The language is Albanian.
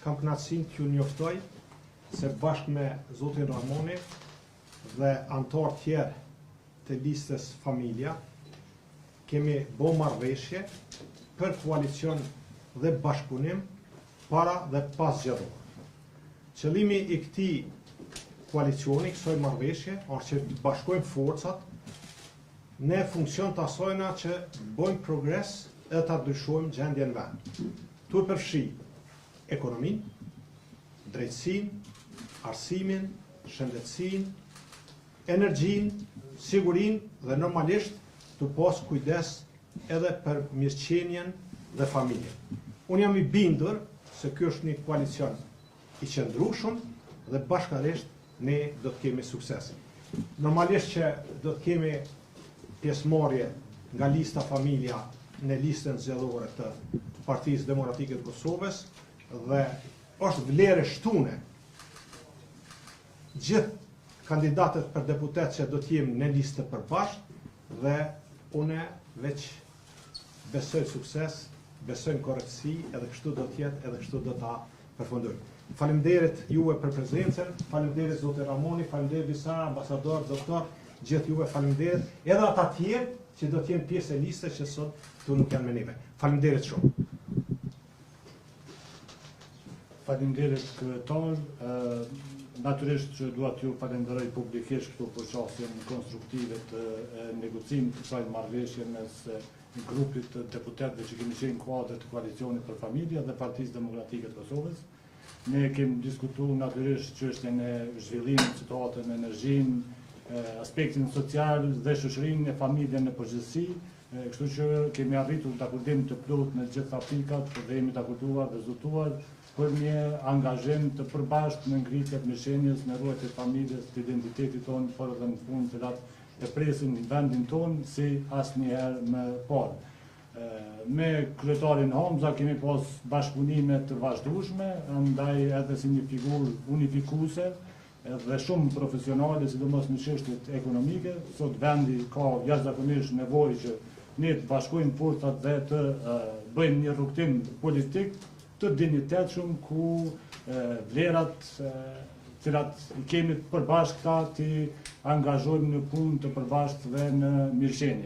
kam kënaqësinë t'ju njoftoj se bashkë me zotin Ramoni dhe anëtar tjerë të listës Familja kemi bo marrëveshje për koalicion dhe bashkëpunim para dhe pas zgjedhjeve. Qëllimi i këtij koalicioni, kësaj marrëveshje, është që të bashkojmë forcat në funksion të asajna që bëjmë progres edhe ta ndryshojmë gjendjen vend. Tu përfshi ekonominë, drejtësinë, arsimin, shëndetësinë, energjinë, sigurinë dhe normalisht të pas kujdes edhe për mirëqenien dhe familjen. Unë jam i bindur se ky është një koalicion i qëndrueshëm dhe bashkërisht ne do të kemi sukses. Normalisht që do të kemi pjesëmarrje nga lista Familja në listën zgjedhore të Partisë Demokratike të Kosovës dhe është vlerë shtune gjithë kandidatët për deputet që do të jemi në listë të përbashkët dhe une veç besoj sukses, besoj në korrektësi, edhe kështu do të jetë, edhe kështu do ta përfundojmë. Faleminderit juve për prezencën, faleminderit zotë Ramoni, faleminderit disa ambasador, doktor, gjithë juve faleminderit, edhe ata tjerë që do të jenë pjesë e listës që sot tu nuk janë me neve. Faleminderit shumë. Faleminderit kryetar, natyrisht që dua t'ju falenderoj publikisht këtu për çështjen konstruktive të negocimit të kësaj marrëveshje mes grupit të deputetëve që kemi qenë kuadër të koalicionit për Familja dhe Partisë Demokratike të Kosovës. Ne kemi diskutuar natyrisht çështjen e zhvillimit, situatën me energjinë, aspektin social dhe shoqërinë e familjen në përgjithësi, kështu që kemi arritur dakordim të plotë në gjitha pikat dhe jemi dakorduar dhe zotuar për një angazhim të përbashkët në ngritje të mirëqenies, në ruajtje të familjes, të identitetit tonë, por edhe në fund të cilat e presin vendin tonë si asnjëherë më parë. Me kryetarin Hamza kemi pas bashkëpunime të vazhdueshme, andaj edhe si një figurë unifikuese dhe shumë profesionale, sidomos në çështjet ekonomike. Sot vendi ka jashtëzakonisht nevojë që ne të bashkojmë forcat dhe të bëjmë një rrugtim politik të dinjitetshëm ku vlerat cilat kemi të përbashkëta të angazhojmë në punë të përbashkët dhe në mirëqenie.